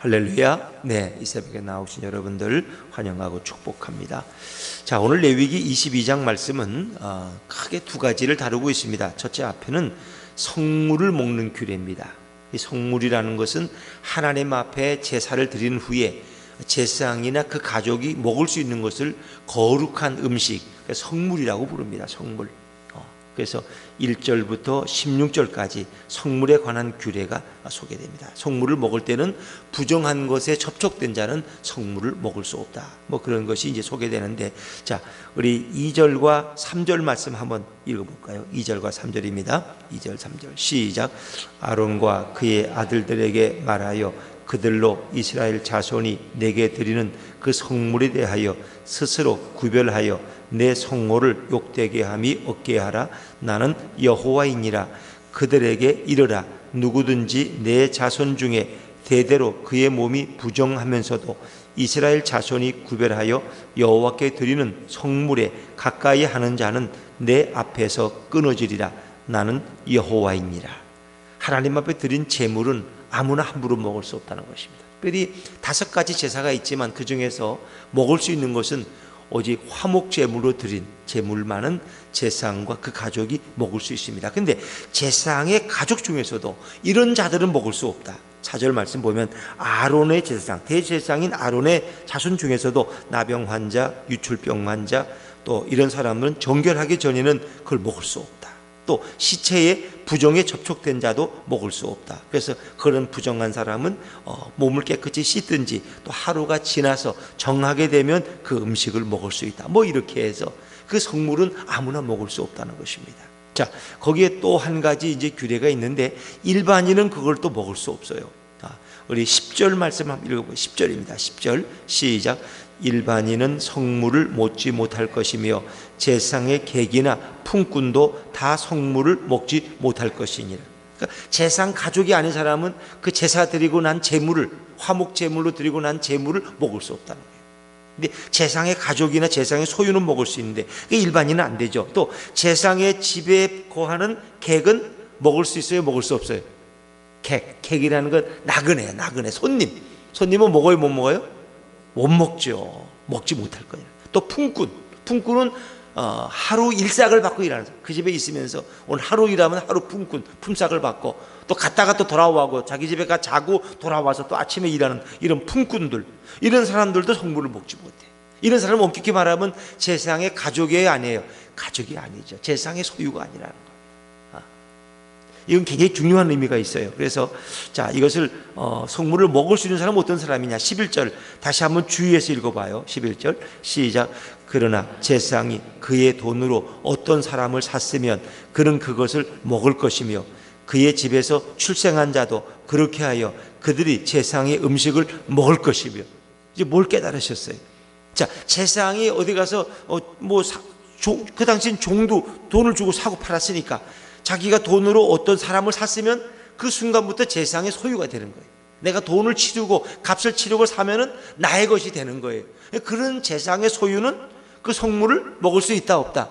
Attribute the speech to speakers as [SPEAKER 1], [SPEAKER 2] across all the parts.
[SPEAKER 1] 할렐루야. 네, 이 새벽에 나오신 여러분들 환영하고 축복합니다. 자, 오늘 레위기 22장 말씀은 크게 두 가지를 다루고 있습니다. 첫째 앞에는 성물을 먹는 규례입니다. 이 성물이라는 것은 하나님 앞에 제사를 드린 후에 제사장이나 그 가족이 먹을 수 있는 것을 거룩한 음식, 성물이라고 부릅니다. 성물. 그래서 1절부터 16절까지 성물에 관한 규례가 소개됩니다. 성물을 먹을 때는 부정한 것에 접촉된 자는 성물을 먹을 수 없다. 뭐 그런 것이 이제 소개되는데, 자, 우리 2절과 3절 말씀 한번 읽어볼까요? 2절과 3절입니다. 2절, 3절 시작. 아론과 그의 아들들에게 말하여 그들로 이스라엘 자손이 내게 드리는 그 성물에 대하여 스스로 구별하여 내 성호를 욕되게 함이 없게 하라. 나는 여호와이니라. 그들에게 이르라. 누구든지 내 자손 중에 대대로 그의 몸이 부정하면서도 이스라엘 자손이 구별하여 여호와께 드리는 성물에 가까이 하는 자는 내 앞에서 끊어지리라. 나는 여호와이니라. 하나님 앞에 드린 제물은 아무나 함부로 먹을 수 없다는 것입니다. 특별히 5가지 제사가 있지만 그 중에서 먹을 수 있는 것은 오직 화목 제물로 드린 제물만은 제사장과 그 가족이 먹을 수 있습니다. 근데 제사장의 가족 중에서도 이런 자들은 먹을 수 없다. 4절 말씀 보면 아론의 제사장, 대제사장인 아론의 자손 중에서도 나병 환자, 유출병 환자, 또 이런 사람은 정결하기 전에는 그걸 먹을 수 없다. 또 시체에 부정에 접촉된 자도 먹을 수 없다. 그래서 그런 부정한 사람은 몸을 깨끗이 씻든지 또 하루가 지나서 정하게 되면 그 음식을 먹을 수 있다. 뭐 이렇게 해서 그 성물은 아무나 먹을 수 없다는 것입니다. 자, 거기에 또 한 가지 이제 규례가 있는데 일반인은 그걸 또 먹을 수 없어요. 우리 10절 말씀 한번 읽어보세요. 10절입니다. 10절 시작. 일반인은 성물을 먹지 못할 것이며 제사장의 객이나 품꾼도 다 성물을 먹지 못할 것이니라. 그러니까 제사장 가족이 아닌 사람은 그 제사 드리고 난 제물을 화목 제물로 드리고 난 제물을 먹을 수 없다는 거예요. 근데 제사장의 가족이나 제사장의 소유는 먹을 수 있는데 일반인은 안 되죠. 또 제사장의 집에 거하는 객은 먹을 수 있어요? 먹을 수 없어요? 객이라는 건 나그네 손님은 먹어요? 못 먹어요? 못 먹죠. 먹지 못할 거예요. 또 품꾼은 하루 일삭을 받고 일하는 사람. 그 집에 있으면서 오늘 하루 일하면 하루 품삯을 받고 또 갔다가 또 돌아오고 자기 집에 가 자고 돌아와서 또 아침에 일하는 이런 품꾼들, 이런 사람들도 성물을 먹지 못해. 이런 사람은 엄격히 말하면 제사장의 가족이 아니에요. 가족이 아니죠. 제사장의 소유가 아니라는 거예요. 이건 굉장히 중요한 의미가 있어요. 그래서 자, 이것을 성물을 먹을 수 있는 사람은 어떤 사람이냐? 11절 다시 한번 주의해서 읽어봐요. 11절 시작. 그러나 제사장이 그의 돈으로 어떤 사람을 샀으면 그는 그것을 먹을 것이며 그의 집에서 출생한 자도 그렇게 하여 그들이 제사장의 음식을 먹을 것이며. 이제 뭘 깨달으셨어요? 자, 제사장이 어디 가서 그 당시엔 종도 돈을 주고 사고 팔았으니까 자기가 돈으로 어떤 사람을 샀으면 그 순간부터 제사장의 소유가 되는 거예요. 내가 돈을 치르고 값을 치르고 사면은 나의 것이 되는 거예요. 그런 제사장의 소유는 그 성물을 먹을 수 있다 없다?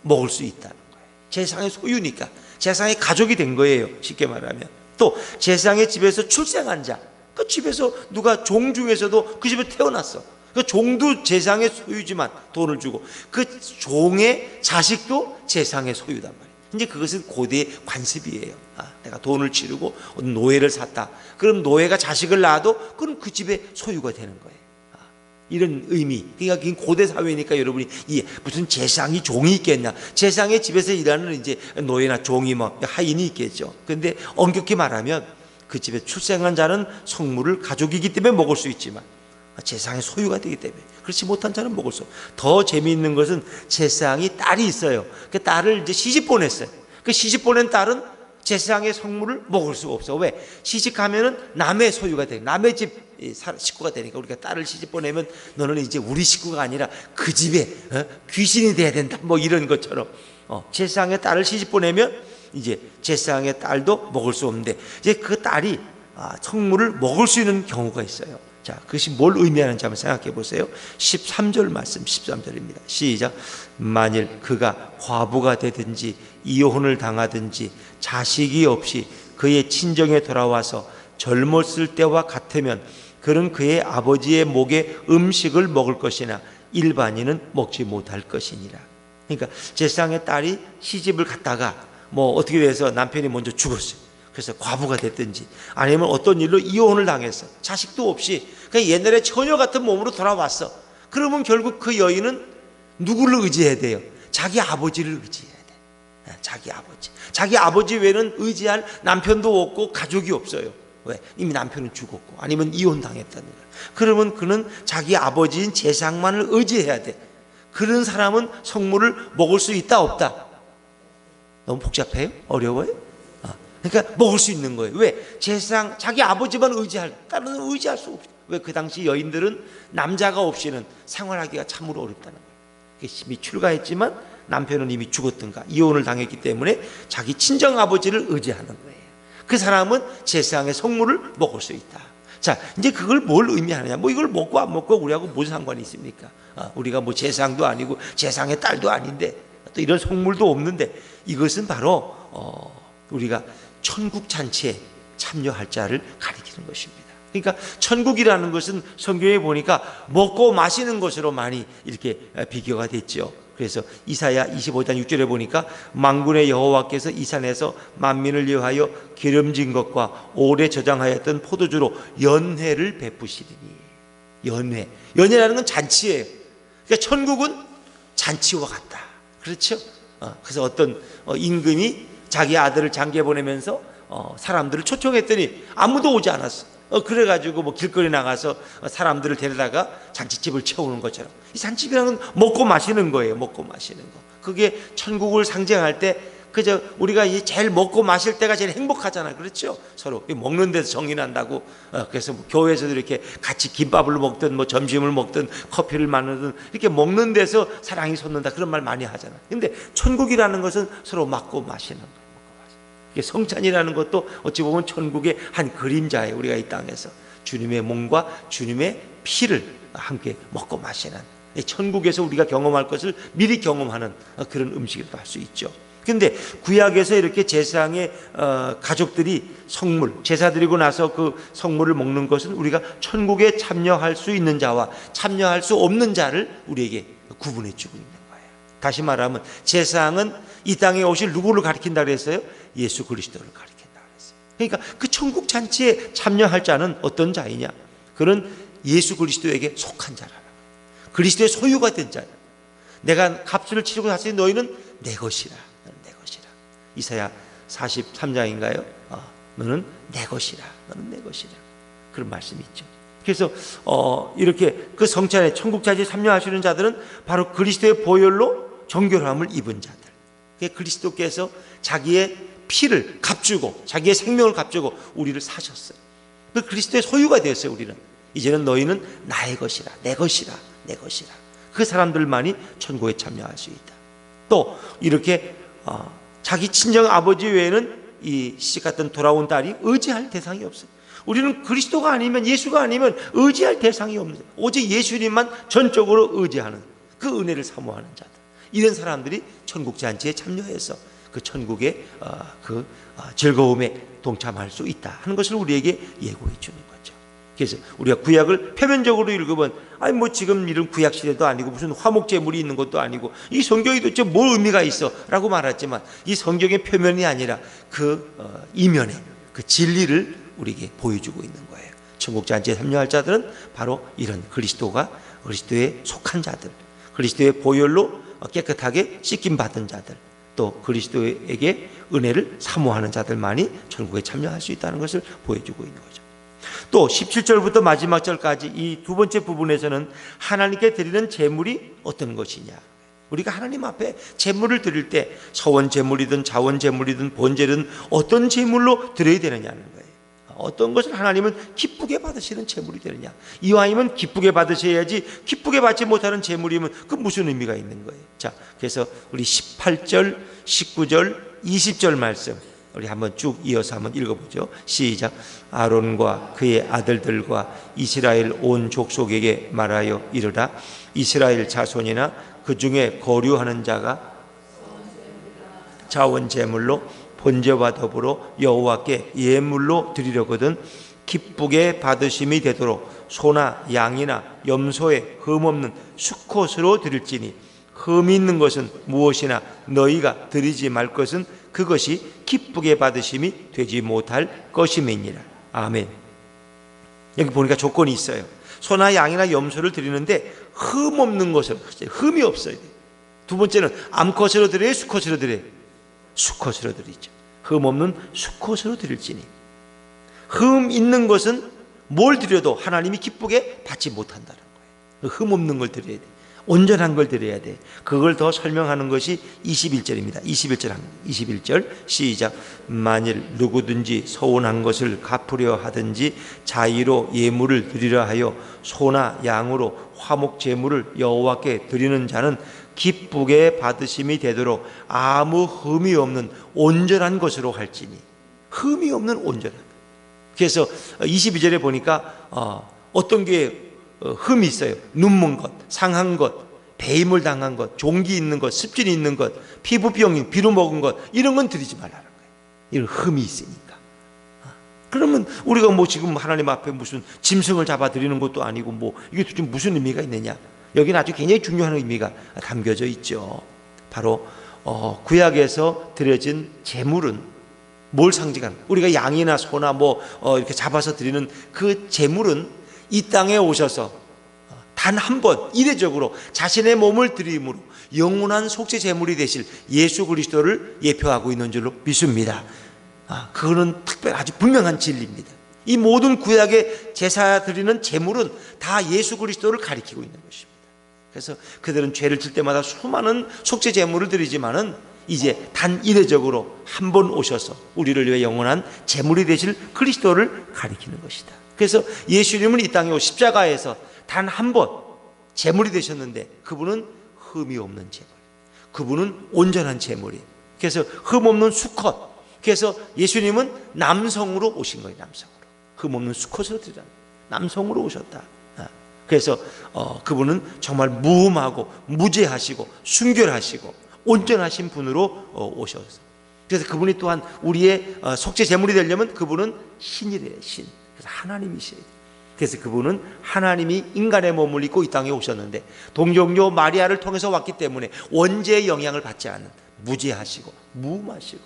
[SPEAKER 1] 먹을 수 있다는 거예요. 제사장의 소유니까 제사장의 가족이 된 거예요. 쉽게 말하면. 또 제사장의 집에서 출생한 자, 그 집에서 누가 종 중에서도 그 집에 태어났어. 그 종도 제사장의 소유지만 돈을 주고 그 종의 자식도 제사장의 소유단 말이에요. 이제 그것은 고대의 관습이에요. 내가 돈을 치르고 노예를 샀다. 그럼 노예가 자식을 낳아도 그럼 그 집의 소유가 되는 거예요. 이런 의미. 그러니까 고대 사회니까 여러분이 무슨 제사장이 종이 있겠냐? 제사장의 집에서 일하는 이제 노예나 종이 하인이 있겠죠. 그런데 엄격히 말하면 그 집에 출생한 자는 성물을 가족이기 때문에 먹을 수 있지만 제사장의 소유가 되기 때문에 그렇지 못한 자는 먹을 수 없어요. 더 재미있는 것은 제사장이 딸이 있어요. 그 딸을 이제 시집 보냈어요. 그 시집 보낸 딸은 제사장의 성물을 먹을 수가 없어. 왜? 시집가면은 남의 소유가 돼. 남의 집 식구가 되니까 우리가 딸을 시집 보내면 너는 이제 우리 식구가 아니라 그 집에 귀신이 돼야 된다. 뭐 이런 것처럼 제사장의 딸을 시집 보내면 이제 제사장의 딸도 먹을 수 없는데 이제 그 딸이 성물을 먹을 수 있는 경우가 있어요. 자, 그것이 뭘 의미하는지 한번 생각해 보세요. 13절 말씀, 13절입니다. 시작. 만일 그가 과부가 되든지 이혼을 당하든지 자식이 없이 그의 친정에 돌아와서 젊었을 때와 같으면 그는 그의 아버지의 목에 음식을 먹을 것이나 일반인은 먹지 못할 것이니라. 그러니까 제사장의 딸이 시집을 갔다가 뭐 어떻게 돼서 남편이 먼저 죽었어요. 그래서 과부가 됐든지 아니면 어떤 일로 이혼을 당했어. 자식도 없이 그냥 옛날에 처녀 같은 몸으로 돌아왔어. 그러면 결국 그 여인은 누구를 의지해야 돼요? 자기 아버지를 의지해야 돼. 자기 아버지 외에는 의지할 남편도 없고 가족이 없어요. 왜? 이미 남편은 죽었고 아니면 이혼당했다는 거야. 그러면 그는 자기 아버지인 제사장만을 의지해야 돼. 그런 사람은 성물을 먹을 수 있다 없다? 너무 복잡해요? 어려워요? 그러니까 먹을 수 있는 거예요. 왜? 제사장 자기 아버지만 의지할, 다른 의지할 수 없어요. 왜? 그 당시 여인들은 남자가 없이는 생활하기가 참으로 어렵다는 거예요. 이미 출가했지만 남편은 이미 죽었든가 이혼을 당했기 때문에 자기 친정 아버지를 의지하는 거예요. 그 사람은 제사장의 성물을 먹을 수 있다. 자, 이제 그걸 뭘 의미하느냐? 뭐 이걸 먹고 안 먹고 우리하고 무슨 상관이 있습니까? 우리가 뭐 제사장도 아니고 제사장의 딸도 아닌데 또 이런 성물도 없는데, 이것은 바로 우리가 천국 잔치에 참여할 자를 가리키는 것입니다. 그러니까 천국이라는 것은 성경에 보니까 먹고 마시는 것으로 많이 이렇게 비교가 됐죠. 그래서 이사야 25장 6절에 보니까 만군의 여호와께서 이 산에서 만민을 위하여 기름진 것과 오래 저장하였던 포도주로 연회를 베푸시리니. 연회라는 건 잔치예요. 그러니까 천국은 잔치와 같다. 그렇죠? 그래서 어떤 임금이 자기 아들을 장기에 보내면서 사람들을 초청했더니 아무도 오지 않았어. 그래가지고 뭐 길거리 나가서 사람들을 데려다가 잔치집을 채우는 것처럼, 이 잔치집이라는 건 먹고 마시는 거예요. 먹고 마시는 거. 그게 천국을 상징할 때, 그저 우리가 제일 먹고 마실 때가 제일 행복하잖아요. 그렇죠? 서로 먹는 데서 정이 난다고. 그래서 뭐 교회에서도 이렇게 같이 김밥을 먹든 뭐 점심을 먹든 커피를 마시든 이렇게 먹는 데서 사랑이 솟는다, 그런 말 많이 하잖아요. 근데 천국이라는 것은 서로 먹고 마시는 거예요. 성찬이라는 것도 어찌 보면 천국의 한 그림자예요. 우리가 이 땅에서 주님의 몸과 주님의 피를 함께 먹고 마시는, 천국에서 우리가 경험할 것을 미리 경험하는 그런 음식이라고 할 수 있죠. 그런데 구약에서 이렇게 제사장의 가족들이 성물, 제사 드리고 나서 그 성물을 먹는 것은 우리가 천국에 참여할 수 있는 자와 참여할 수 없는 자를 우리에게 구분해 주고 있는 거예요. 다시 말하면 제사장은 이 땅에 오실 누구를 가리킨다 그랬어요? 예수 그리스도를 가리킨다 그랬어요. 그러니까 그 천국 잔치에 참여할 자는 어떤 자이냐? 그는 예수 그리스도에게 속한 자라는 거예요. 그리스도의 소유가 된 자예요. 내가 값을 치르고 샀으니 너희는 내 것이라. 너는 내 것이라. 이사야 43장인가요? 너는 내 것이라. 너는 내 것이라. 그런 말씀이 있죠. 그래서 이렇게 그 성찬에 천국 잔치에 참여하시는 자들은 바로 그리스도의 보혈로 정결함을 입은 자들. 그리스도께서 자기의 피를 값주고 자기의 생명을 값주고 우리를 사셨어요. 그 그리스도의 소유가 되었어요. 우리는 이제는 너희는 나의 것이라, 내 것이라, 내 것이라. 그 사람들만이 천국에 참여할 수 있다. 또 이렇게 자기 친정 아버지 외에는 이 시집 갔던 돌아온 딸이 의지할 대상이 없어요. 우리는 그리스도가 아니면, 예수가 아니면 의지할 대상이 없는 거예요. 오직 예수님만 전적으로 의지하는, 그 은혜를 사모하는 자들, 이런 사람들이 천국 잔치에 참여해서 그 천국의 그 즐거움에 동참할 수 있다 하는 것을 우리에게 예고해 주는 거죠. 그래서 우리가 구약을 표면적으로 읽으면 아니 뭐 지금 이런 구약 시대도 아니고 무슨 화목 제물이 있는 것도 아니고 이 성경이 도대체 뭘 의미가 있어라고 말했지만, 이 성경의 표면이 아니라 그 이면에 그 진리를 우리에게 보여주고 있는 거예요. 천국 잔치에 참여할 자들은 바로 이런 그리스도에 속한 자들, 그리스도의 보혈로 깨끗하게 씻김 받은 자들, 또 그리스도에게 은혜를 사모하는 자들만이 천국에 참여할 수 있다는 것을 보여주고 있는 거죠. 또 17절부터 마지막 절까지 이 두 번째 부분에서는 하나님께 드리는 제물이 어떤 것이냐, 우리가 하나님 앞에 제물을 드릴 때 서원 제물이든 자원 제물이든 번제든 어떤 제물로 드려야 되느냐는 거예요. 어떤 것을 하나님은 기쁘게 받으시는 제물이 되느냐. 이왕이면 기쁘게 받으셔야지, 기쁘게 받지 못하는 제물이면 그 무슨 의미가 있는 거예요. 자, 그래서 우리 18절, 19절, 20절 말씀 우리 한번 쭉 이어서 한번 읽어보죠. 시작. 아론과 그의 아들들과 이스라엘 온 족속에게 말하여 이르라. 이스라엘 자손이나 그 중에 거류하는 자가 자원 제물로 번제와 더불어 여호와께 예물로 드리려거든 기쁘게 받으심이 되도록 소나 양이나 염소의 흠없는 수컷으로 드릴지니 흠이 있는 것은 무엇이나 너희가 드리지 말 것은 그것이 기쁘게 받으심이 되지 못할 것임이니라. 아멘. 여기 보니까 조건이 있어요. 소나 양이나 염소를 드리는데 흠 없는 것을, 흠이 없어야 돼요. 두 번째는 암컷으로 드려요, 수컷으로 드려요? 수컷으로 드리죠. 흠 없는 수컷으로 드릴지니. 흠 있는 것은 뭘 드려도 하나님이 기쁘게 받지 못한다는 거예요. 흠 없는 걸 드려야 돼. 온전한 걸 드려야 돼. 그걸 더 설명하는 것이 21절입니다. 21절 시작. 만일 누구든지 서운한 것을 갚으려 하든지 자의로 예물을 드리려 하여 소나 양으로 화목 제물을 여호와께 드리는 자는 기쁘게 받으심이 되도록 아무 흠이 없는 온전한 것으로 할지니. 흠이 없는 온전한. 그래서 22절에 보니까 어떤 게 흠이 있어요. 눈먼 것, 상한 것, 배임을 당한 것, 종기 있는 것, 습진이 있는 것, 피부병이 비루 먹은 것, 이런 건 드리지 말라는 거예요. 이런 흠이 있으니까. 그러면 우리가 뭐 지금 하나님 앞에 무슨 짐승을 잡아 드리는 것도 아니고 뭐 이게 도대체 무슨 의미가 있느냐? 여기는 아주 굉장히 중요한 의미가 담겨져 있죠. 바로 구약에서 드려진 제물은 뭘 상징하는? 우리가 양이나 소나 이렇게 잡아서 드리는 그 제물은 이 땅에 오셔서 단 한 번 이례적으로 자신의 몸을 드림으로 영원한 속죄 제물이 되실 예수 그리스도를 예표하고 있는 줄로 믿습니다. 그거는 특별 아주 분명한 진리입니다. 이 모든 구약의 제사 드리는 제물은 다 예수 그리스도를 가리키고 있는 것입니다. 그래서 그들은 죄를 질 때마다 수많은 속죄 제물을 드리지만은 이제 단 이례적으로 한 번 오셔서 우리를 위해 영원한 제물이 되실 그리스도를 가리키는 것이다. 그래서 예수님은 이 땅에 십자가에서 단 한 번 제물이 되셨는데 그분은 흠이 없는 제물, 그분은 온전한 제물이에요. 그래서 흠 없는 수컷. 그래서 예수님은 남성으로 오신 거예요. 남성으로. 흠 없는 수컷으로 드리라. 남성으로 오셨다. 그래서 그분은 정말 무흠하고 무죄하시고 순결하시고 온전하신 분으로 오셔서, 그래서 그분이 또한 우리의 속죄 제물이 되려면 그분은 신이래요. 신. 그래서 하나님이셔야 돼요. 그래서 그분은 하나님이 인간의 몸을 입고 이 땅에 오셨는데 동정녀 마리아를 통해서 왔기 때문에 원죄의 영향을 받지 않는 무죄하시고 무음하시고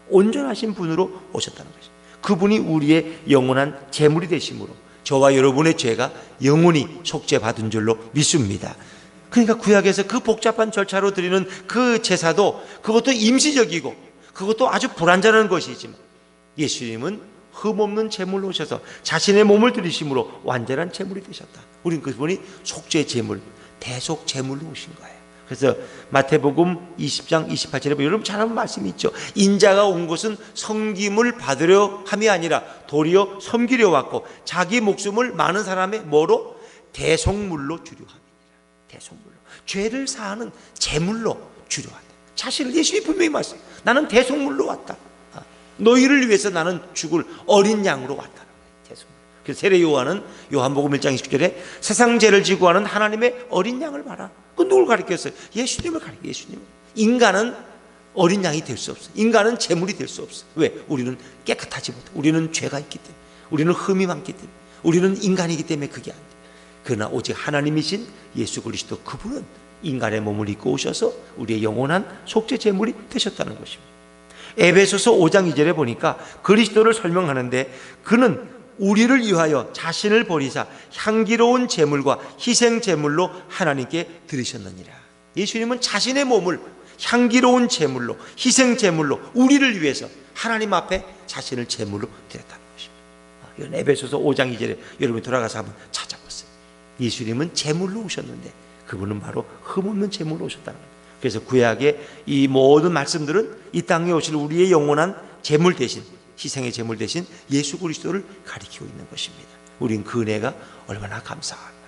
[SPEAKER 1] 온전하신 분으로 오셨다는 것이죠. 그분이 우리의 영원한 제물이 되심으로 저와 여러분의 죄가 영원히 속죄받은 줄로 믿습니다. 그러니까 구약에서 그 복잡한 절차로 드리는 그 제사도 그것도 임시적이고 그것도 아주 불완전한 것이지만 예수님은 흠없는 제물로 오셔서 자신의 몸을 드리심으로 완전한 제물이 되셨다. 우리는 그분이 속죄 제물, 대속 제물로 오신 거예요. 그래서 마태복음 20장 28절에 보면 여러분 잘 아는 말씀이 있죠. 인자가 온 것은 섬김을 받으려 함이 아니라 도리어 섬기려 왔고 자기 목숨을 많은 사람의 뭐로? 대속물로 주려 함이니라. 대속물로. 죄를 사하는 제물로 주려 한다. 자신을 예수님이 분명히 말씀해요. 나는 대속물로 왔다. 너희를 위해서 나는 죽을 어린 양으로 왔다. 대속물. 그래서 세례 요한은 요한복음 1장 20절에 세상 죄를 지고 하는 하나님의 어린 양을 봐라. 그 누굴 가리켰어요? 예수님을 가리켜. 예수님. 인간은 어린 양이 될 수 없어. 인간은 제물이 될 수 없어. 왜? 우리는 깨끗하지 못해. 우리는 죄가 있기 때문에. 우리는 흠이 많기 때문에. 우리는 인간이기 때문에 그게 안 돼. 그러나 오직 하나님이신 예수 그리스도 그분은 인간의 몸을 입고 오셔서 우리의 영원한 속죄 제물이 되셨다는 것입니다. 에베소서 5장 2절에 보니까 그리스도를 설명하는데 그는 우리를 위하여 자신을 버리사 향기로운 제물과 희생 제물로 하나님께 드리셨느니라. 예수님은 자신의 몸을 향기로운 제물로 희생 제물로 우리를 위해서 하나님 앞에 자신을 제물로 드렸다는 것입니다. 이건 에베소서 5장 2절에 여러분이 돌아가서 한번 찾아보세요. 예수님은 제물로 오셨는데 그분은 바로 흠없는 제물로 오셨다는 겁니다. 그래서 구약의 이 모든 말씀들은 이 땅에 오실 우리의 영원한 제물 대신, 희생의 제물 대신 예수 그리스도를 가리키고 있는 것입니다. 우린 그 은혜가 얼마나 감사합니다.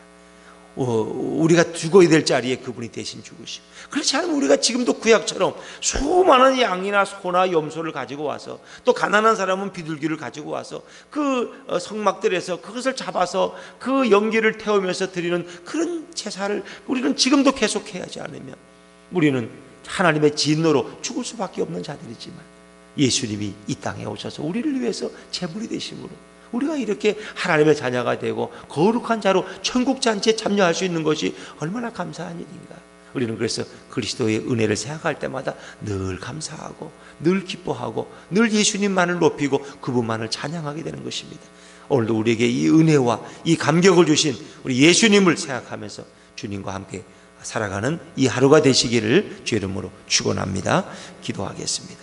[SPEAKER 1] 우리가 죽어야 될 자리에 그분이 대신 죽으시고, 그렇지 않으면 우리가 지금도 구약처럼 수많은 양이나 소나 염소를 가지고 와서 또 가난한 사람은 비둘기를 가지고 와서 그 성막들에서 그것을 잡아서 그 연기를 태우면서 드리는 그런 제사를 우리는 지금도 계속해야 하지 않으면 우리는 하나님의 진노로 죽을 수밖에 없는 자들이지만 예수님이 이 땅에 오셔서 우리를 위해서 제물이 되심으로 우리가 이렇게 하나님의 자녀가 되고 거룩한 자로 천국 잔치에 참여할 수 있는 것이 얼마나 감사한 일인가. 우리는 그래서 그리스도의 은혜를 생각할 때마다 늘 감사하고 늘 기뻐하고 늘 예수님만을 높이고 그분만을 찬양하게 되는 것입니다. 오늘도 우리에게 이 은혜와 이 감격을 주신 우리 예수님을 생각하면서 주님과 함께 살아가는 이 하루가 되시기를 주의 이름으로 축원합니다. 기도하겠습니다.